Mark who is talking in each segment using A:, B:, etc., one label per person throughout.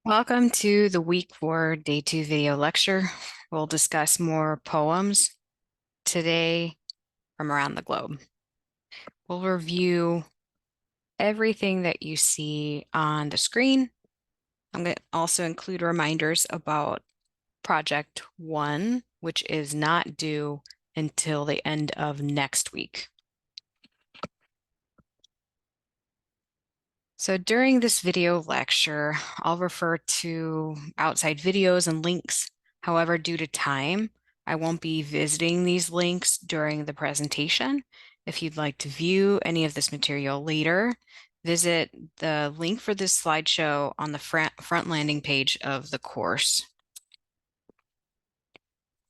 A: Welcome to the week 4 day 2 video lecture. We'll discuss more poems today from around the globe. We'll review everything that you see on the screen. I'm going to also include reminders about Project 1, which is not due until the end of next week. So during this video lecture, I'll refer to outside videos and links. However, due to time, I won't be visiting these links during the presentation. If you'd like to view any of this material later, visit the link for this slideshow on the front landing page of the course.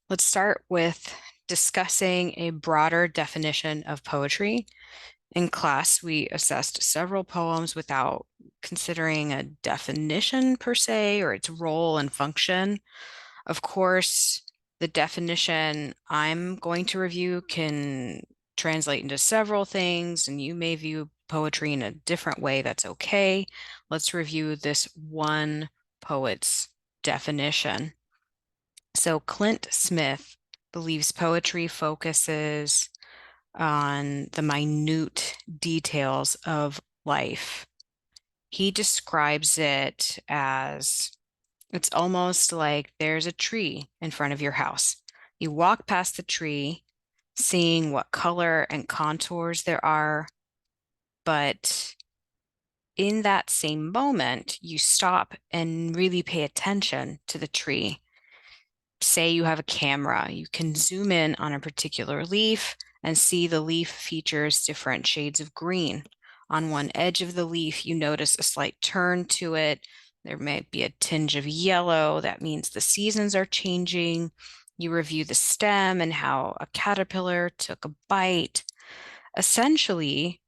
A: Let's start with discussing a broader definition of poetry. In class, we assessed several poems without considering a definition per se or its role and function. Of course, the definition I'm going to review can translate into several things, and you may view poetry in a different way. That's okay. Let's review this one poet's definition. So Clint Smith believes poetry focuses on the minute details of life. He describes it as it's almost like there's a tree in front of your house. You walk past the tree, seeing what color and contours there are, but in that same moment, you stop and really pay attention to the tree. Say you have a camera, you can zoom in on a particular leaf and see the leaf features different shades of green. On one edge of the leaf, you notice a slight turn to it. There might be a tinge of yellow. That means the seasons are changing. You review the stem and how a caterpillar took a bite. Essentially,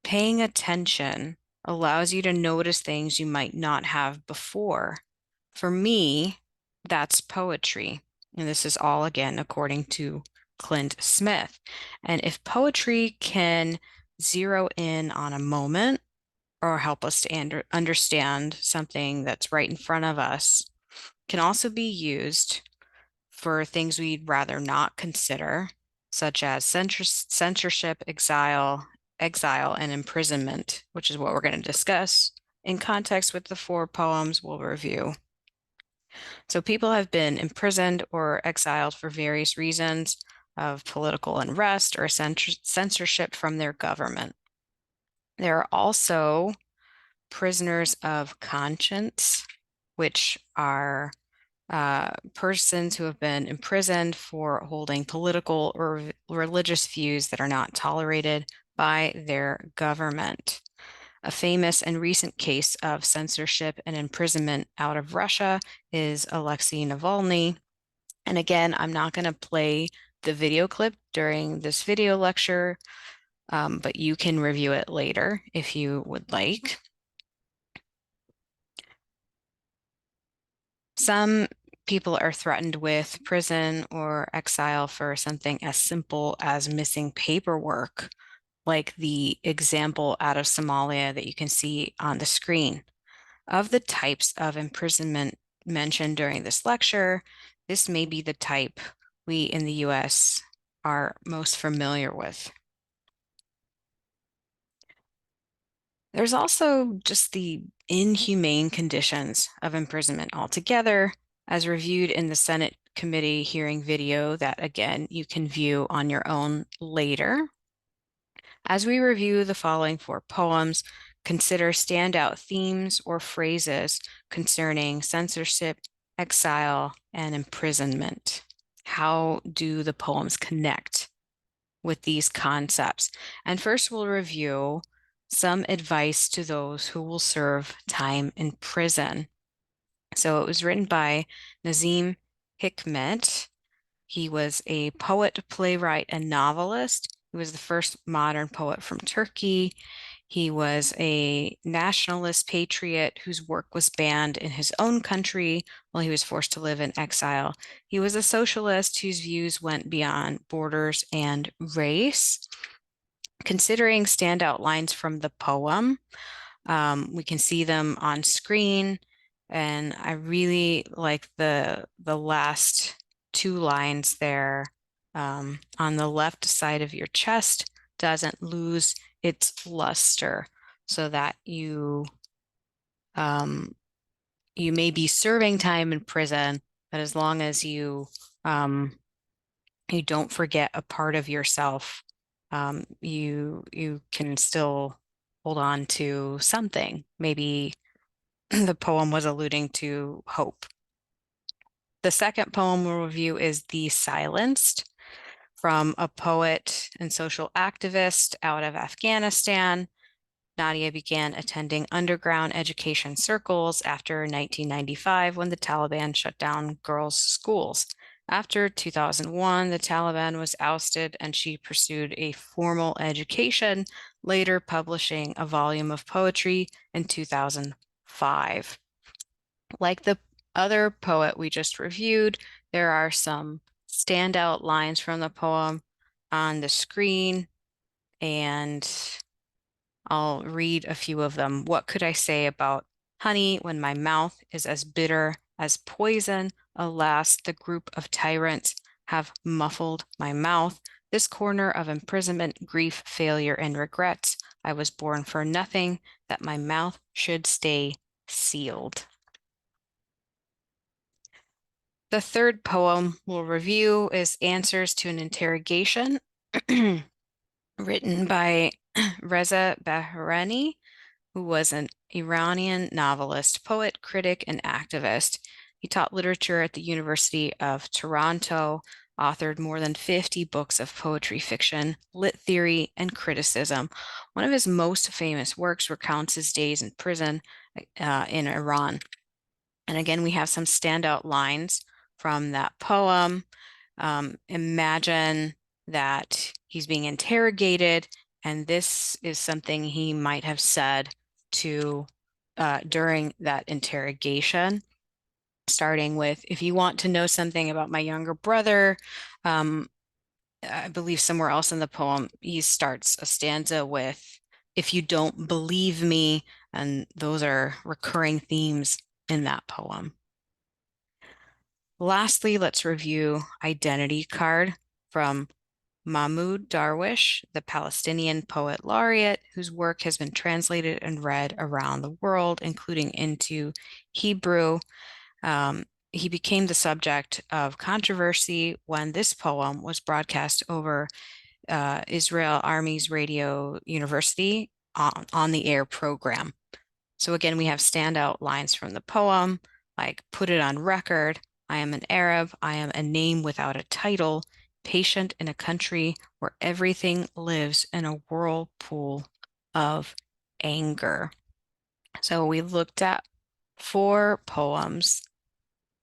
A: paying attention allows you to notice things you might not have before. For me, that's poetry. And this is all, again, according to Clint Smith. And if poetry can zero in on a moment or help us to understand something that's right in front of us, can also be used for things we'd rather not consider, such as censorship, exile, and imprisonment, which is what we're going to discuss in context with the 4 poems we'll review. So people have been imprisoned or exiled for various reasons of political unrest or censorship from their government. There are also prisoners of conscience, which are persons who have been imprisoned for holding political or religious views that are not tolerated by their government. A famous and recent case of censorship and imprisonment out of Russia is Alexei Navalny. And again, I'm not going to play the video clip during this video lecture, but you can review it later if you would like. Some people are threatened with prison or exile for something as simple as missing paperwork, like the example out of Somalia that you can see on the screen. Of the types of imprisonment mentioned during this lecture, this may be the type we in the US are most familiar with. There's also just the inhumane conditions of imprisonment altogether, as reviewed in the Senate committee hearing video that, again, you can view on your own later. As we review the following 4 poems, consider standout themes or phrases concerning censorship, exile, and imprisonment. How do the poems connect with these concepts? And first, we'll review some advice to those who will serve time in prison. So it was written by Nazim Hikmet. He was a poet, playwright, and novelist. He was the first modern poet from Turkey. He was a nationalist patriot whose work was banned in his own country while he was forced to live in exile. He was a socialist whose views went beyond borders and race. Considering standout lines from the poem, We can see them on screen, and I really like the last two lines there. On the left side of your chest doesn't lose its luster, so that you may be serving time in prison, but as long as you don't forget a part of yourself, you can still hold on to something. Maybe the poem was alluding to hope. The second poem we'll review is The Silenced, from a poet and social activist out of Afghanistan. Nadia began attending underground education circles after 1995 when the Taliban shut down girls' schools. After 2001, the Taliban was ousted and she pursued a formal education, later publishing a volume of poetry in 2005. Like the other poet we just reviewed, there are some standout lines from the poem on the screen, and I'll read a few of them. What could I say about honey when my mouth is as bitter as poison? Alas, the group of tyrants have muffled my mouth. This corner of imprisonment, grief, failure, and regrets. I was born for nothing, that my mouth should stay sealed. The third poem we'll review is Answers to an Interrogation, written by Reza Bahrani, who was an Iranian novelist, poet, critic, and activist. He taught literature at the University of Toronto, authored more than 50 books of poetry, fiction, lit theory, and criticism. One of his most famous works recounts his days in prison in Iran. And again, we have some standout lines from that poem. Imagine that he's being interrogated, and this is something he might have said to during that interrogation, starting with, if you want to know something about my younger brother, I believe somewhere else in the poem, he starts a stanza with, if you don't believe me, and those are recurring themes in that poem. Lastly, let's review Identity Card from Mahmoud Darwish, the Palestinian poet laureate, whose work has been translated and read around the world, including into Hebrew. He became the subject of controversy when this poem was broadcast over Israel Army's Radio University on the air program. So again, we have standout lines from the poem, like put it on record, I am an Arab, I am a name without a title, patient in a country where everything lives in a whirlpool of anger. So we looked at 4 poems,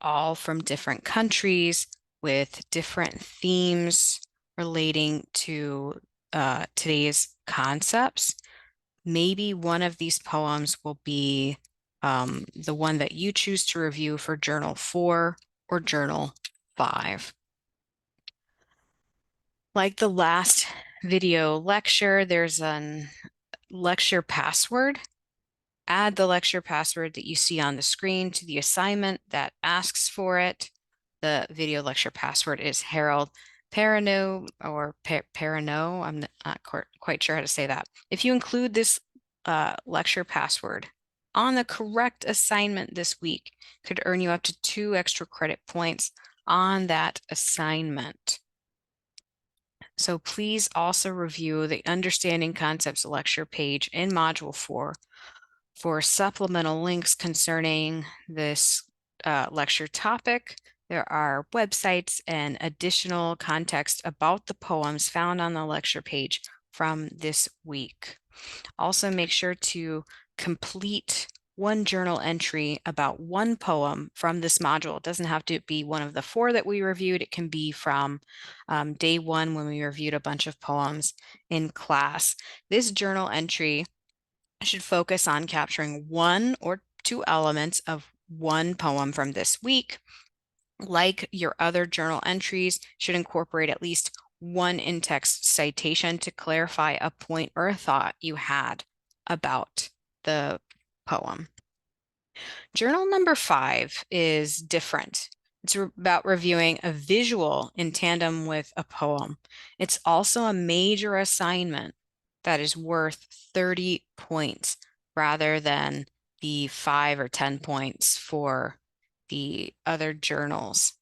A: all from different countries with different themes relating to today's concepts. Maybe one of these poems will be the one that you choose to review for Journal 4 or Journal 5. Like the last video lecture, there's a lecture password. Add the lecture password that you see on the screen to the assignment that asks for it. The video lecture password is Harold Perrineau or Perrineau. I'm not quite sure how to say that. If you include this lecture password on the correct assignment this week, could earn you up to 2 extra credit points on that assignment. So please also review the Understanding Concepts lecture page in Module 4 for supplemental links concerning this lecture topic. There are websites and additional context about the poems found on the lecture page from this week. Also, make sure to complete one journal entry about one poem from this module. It doesn't have to be one of the 4 that we reviewed. It can be from day 1 when we reviewed a bunch of poems in class. This journal entry should focus on capturing 1 or 2 elements of one poem from this week. Like your other journal entries, should incorporate at least 1 in-text citation to clarify a point or a thought you had about the poem. Journal number 5 is different. It's about reviewing a visual in tandem with a poem. It's also a major assignment that is worth 30 points rather than the 5 or 10 points for the other journals.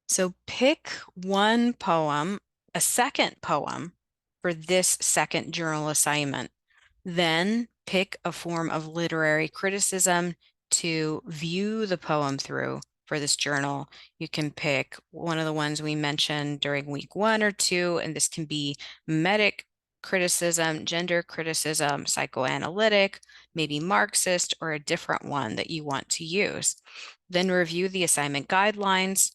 A: So pick one poem, a second poem for this second journal assignment. Then pick a form of literary criticism to view the poem through for this journal. You can pick one of the ones we mentioned during week 1 or 2, and this can be mimetic criticism, gender criticism, psychoanalytic, maybe Marxist, or a different one that you want to use. Then review the assignment guidelines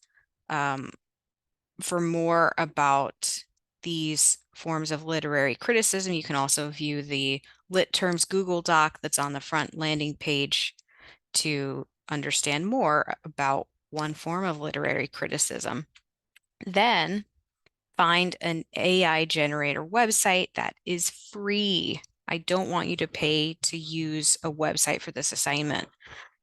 A: for more about these forms of literary criticism. You can also view the Lit Terms Google Doc that's on the front landing page to understand more about one form of literary criticism. Then find an AI generator website that is free. I don't want you to pay to use a website for this assignment.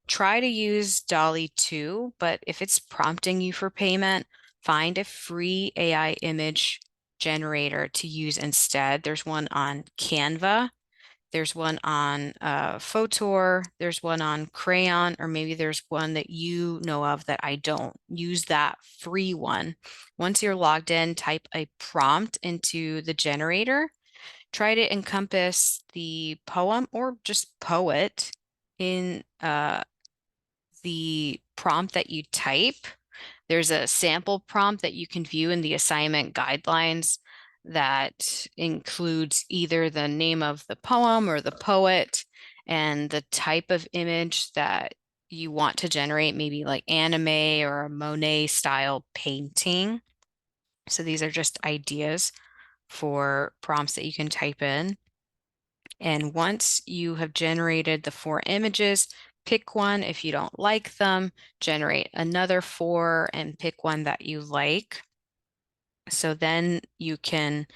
A: Try to use DALL-E 2, but if it's prompting you for payment, find a free AI image generator to use instead. There's one on Canva, there's one on Photor, there's one on Crayon, or maybe there's one that you know of that I don't. Use that free one. Once you're logged in, type a prompt into the generator. Try to encompass the poem or just poet in the prompt that you type. There's a sample prompt that you can view in the assignment guidelines that includes either the name of the poem or the poet and the type of image that you want to generate, maybe like anime or a Monet style painting. So these are just ideas for prompts that you can type in. And once you have generated the 4 images, pick one. If you don't like them, generate another 4 and pick one that you like. So then you can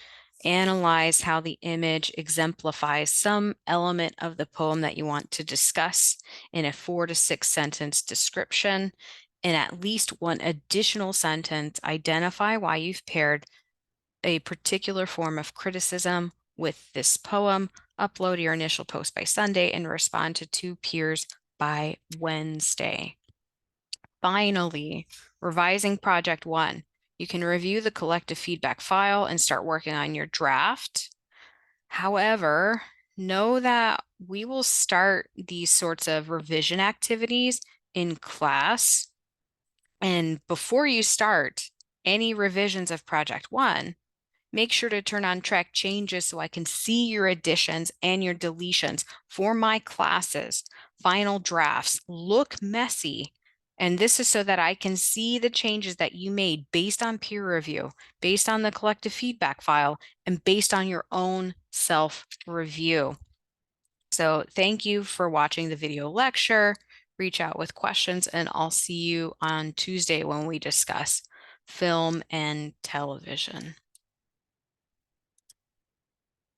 A: analyze how the image exemplifies some element of the poem that you want to discuss in a 4 to 6 sentence description. In at least one additional sentence, identify why you've paired a particular form of criticism with this poem. Upload your initial post by Sunday and respond to 2 peers by Wednesday. Finally, revising project 1. You can review the collective feedback file and start working on your draft. However, know that we will start these sorts of revision activities in class. And before you start any revisions of project 1, make sure to turn on track changes so I can see your additions and your deletions for my classes. Final drafts look messy. And this is so that I can see the changes that you made based on peer review, based on the collective feedback file, and based on your own self-review. So thank you for watching the video lecture. Reach out with questions, and I'll see you on Tuesday when we discuss film and television.